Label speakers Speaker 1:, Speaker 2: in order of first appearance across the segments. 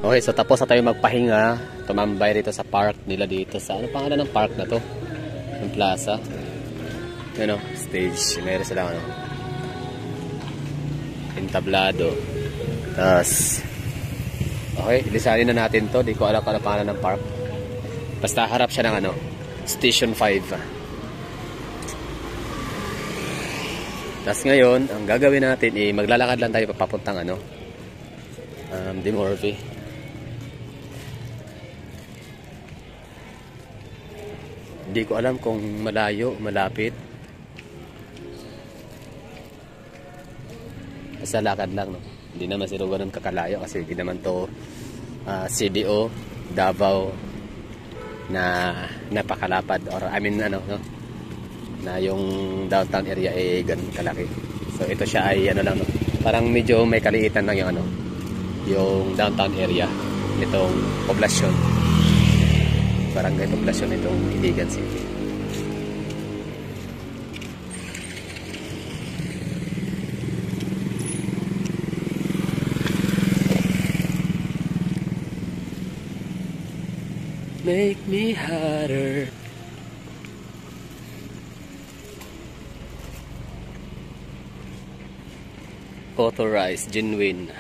Speaker 1: Okay, so tapos na tayo magpahinga. Tumambay rito sa park nila dito. Sa ano pangalan ng park na to? Yung plaza. Ano, stage. Meron silang ano, entablado. Tapos, okay, lisanin na natin to. Di ko alam kung ano pangalan ng park. Basta harap siya ng ano, Station 5. Tapos ngayon, ang gagawin natin maglalakad lang tayo papuntang ano, Dimorphy. Hindi ko alam kung malayo, malapit. Basta lakad lang, no? Hindi naman siguro ganun kakalayo kasi hindi naman to CDO, Davao na napakalapad or I mean ano, no? Na yung downtown area ay ganun kalaki. So ito siya ay ano lang, no? Parang medyo may kaliitan lang yung ano, yung downtown area nitong poblasyon. Barangay poblasyon nitong Iligan City. Make me hotter. Authorized, genuine.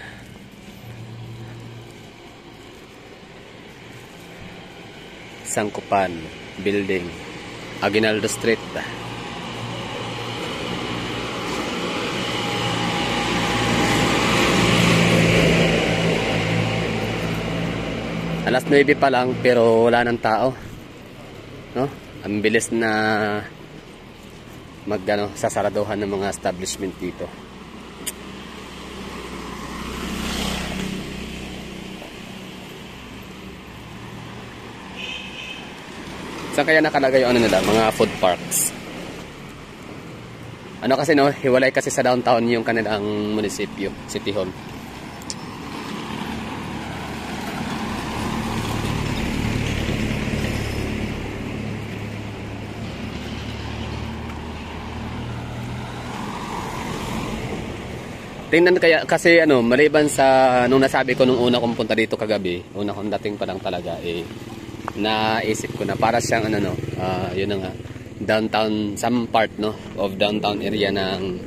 Speaker 1: Sangkupan Building, Aguinaldo Street. Alas 9 pa lang pero wala nang tao, no? Ang bilis na sasaraduhan ng mga establishment dito. Saan kaya nakalagay yung ano nila, mga food parks? Ano kasi no, hiwalay kasi sa downtown yung kanilang munisipyo, City Hall. Tingnan kaya kasi ano, maliban sa nung nasabi ko nung una kong punta dito kagabi, una kong dating pa lang talaga naisip ko na para siyang ano no, yun na nga, downtown, some part no of downtown area ng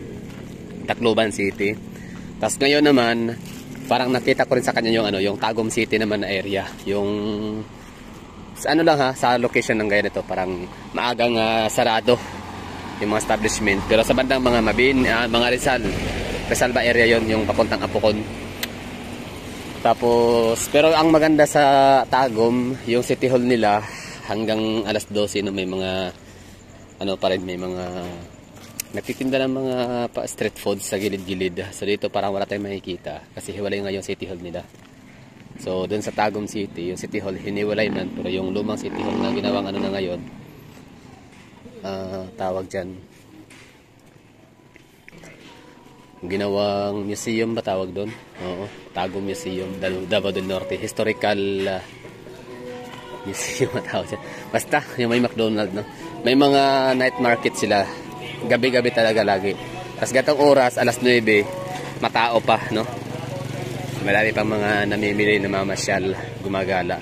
Speaker 1: Tacloban City. Tapos ngayon naman parang nakita ko rin sa kanya yung ano, yung Tagum City naman na area, yung sa ano lang sa location ng ganito, parang maagang sarado yung mga establishment, pero sa bandang mga Mabin, mga Rizal ba area yon, yung papuntang Apocon. Tapos, pero ang maganda sa Tagum, yung City Hall nila hanggang alas 12 no, may mga ano pa rin, may mga nagtitinda ng mga street food sa gilid-gilid. So dito parang wala tayong makikita kasi hiwalay nga yung City Hall nila. So dun sa Tagum City, yung City Hall hiniwalay man, pero yung lumang City Hall na ginawang ano na ngayon, tawag dyan, ginawang museum ba tawag doon? Oo, Tagum Museum, Davao del Norte, historical museum tawag dyan. Basta yung may McDonald's, no? May mga night market sila, gabi-gabi talaga lagi. Tapos gatong oras, alas 9, matao pa, no? Marami pang mga namimili, namamasyal, gumagala.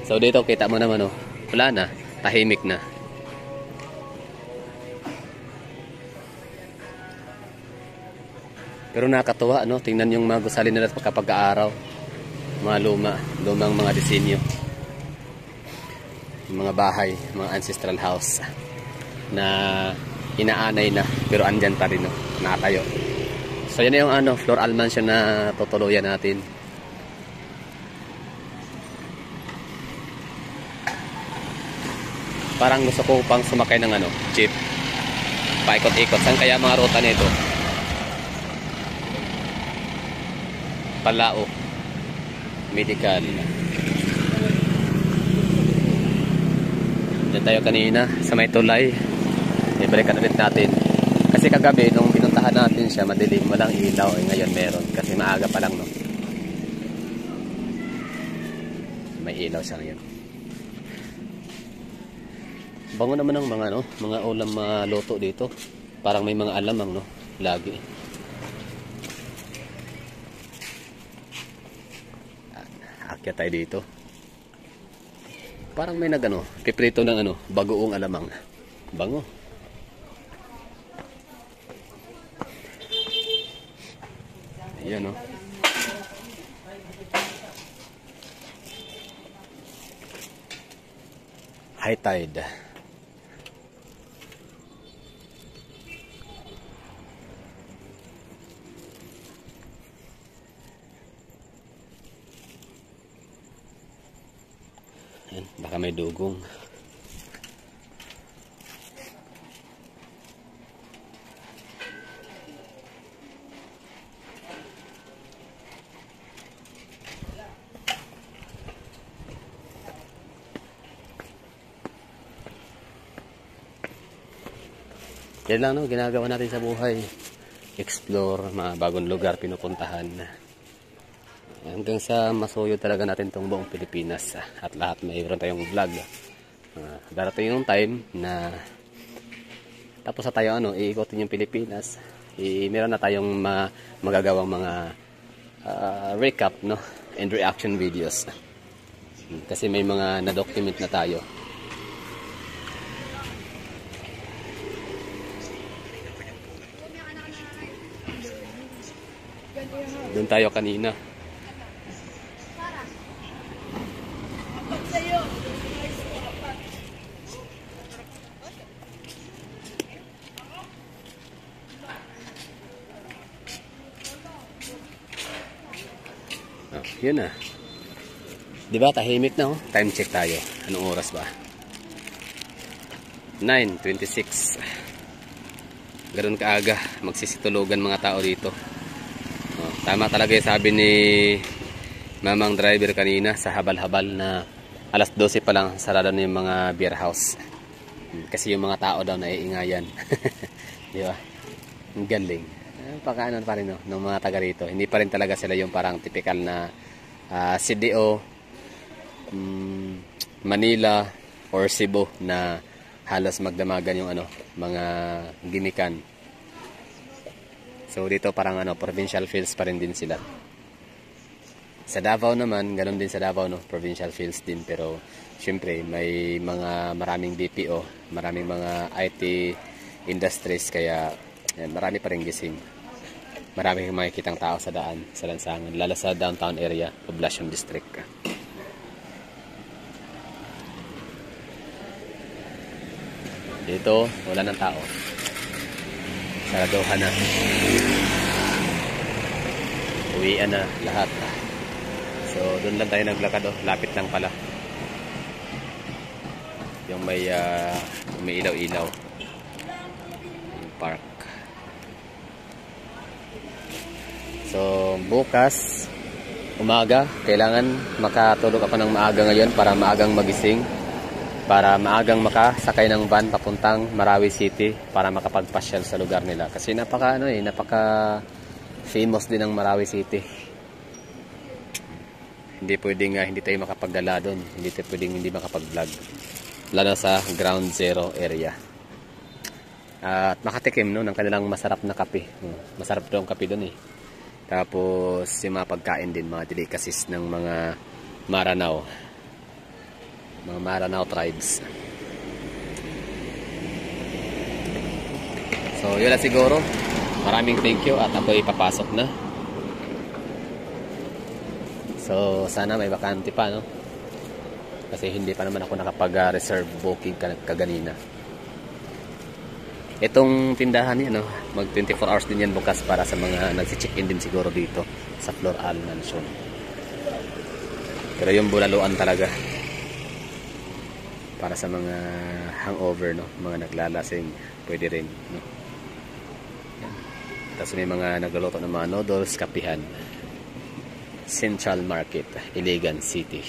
Speaker 1: So dito kita mo naman, no? Wala na, tahimik na. Pero nakakatuwa, no? Tingnan yung mga gusali nila kapag araw. Mga lumang mga disenyo. Yung mga bahay, mga ancestral house na inaanay na, pero andyan pa rin, no? Nakatayo. So yan yung ano, floral mansion na tutuluyan natin. Parang gusto ko pang sumakay ng ano, jeep. Paikot-ikot. Saan kaya mga ruta nito? Palao Medical. Diyan tayo kanina sa may tulay. Ibalikan ulit natin. Kasi kagabi nung pinuntahan natin siya, madilim, walang ilaw. Ngayon meron kasi maaga pa lang, no? May ilaw siya ngayon. Bango naman ng mga, no, mga ulam, mga luto dito. Parang may mga alamang, no? Lagi. Kaya tayo dito. Parang may piprito ng bagoong alamang. Bango. Ayan, oh. High tide. Ayan, baka may dugong. Yan lang, no, ginagawa natin sa buhay. Explore, mga bagong lugar pinupuntahan. Hanggang sa masuyo talaga natin tong buong Pilipinas. At lahat mayroon tayong vlog. Darating yung time na tapos na tayo iikotin yung Pilipinas. Meron na tayong magagawang mga recap, no, and reaction videos. Kasi may mga na-document na tayo. Doon tayo kanina. Oh, yun na. Diba tahimik na, oh. Time check tayo. Anong oras ba? 9:26. Ganoon kaaga magsisitulugan mga tao dito. Oh, tama talaga yung sabi ni mamang driver kanina sa habal-habal na alas 12 pa lang sarado na yung mga beer house. Kasi yung mga tao daw naiingayan. Di ba? Ang galing. Pakaano pa rin, no, ng mga taga rito. Hindi pa rin talaga sila yung parang typical na CDO, Manila or Cebu na halos magdamagan yung mga gimikan. So dito parang provincial feels pa rin din sila. Sa Davao naman, ganoon din sa Davao, no, provincial feels din, pero syempre may maraming BPO, maraming mga IT industries, kaya marami pa rin gising. Marami kang makikitang tao sa daan, sa lansangan, lalo sa downtown area, Poblacion District. Dito, wala ng tao. Saraduhan na. Uwian na lahat. So, doon lang tayo naglakad, oh. Lapit lang pala. Yung may ilaw-ilaw. Yung park. So, bukas, umaga, kailangan makatulog ka pa ng maaga ngayon para maagang magising. Para maagang makasakay ng van papuntang Marawi City para makapagpasyal sa lugar nila. Kasi napaka famous din ng Marawi City. Hindi pwedeng hindi tayo makapagdala doon. Hindi tayo pwedeng hindi makapag-vlog. Lalo sa ground zero area. At makatikim, no, ng kanilang masarap na kape. Masarap daw ang kape doon, eh. Tapos yung mga pagkain din, mga delicacies ng mga Maranao. Mga Maranao tribes. So yun lang siguro. Maraming thank you at ako ipapasok na. So sana may bakante pa, no? Kasi hindi pa naman ako nakapag-reserve booking kaganina. Itong tindahan yan, no? Mag 24 hours din yan bukas para sa mga nagsi-check-in din siguro dito sa Floral Mansion. Pero yung bulaluan talaga para sa mga hangover, no, mga naglalasing, pwede rin, no. Tapos may mga nagluluto ng mga noodles, kapihan. Central Market, Iligan City.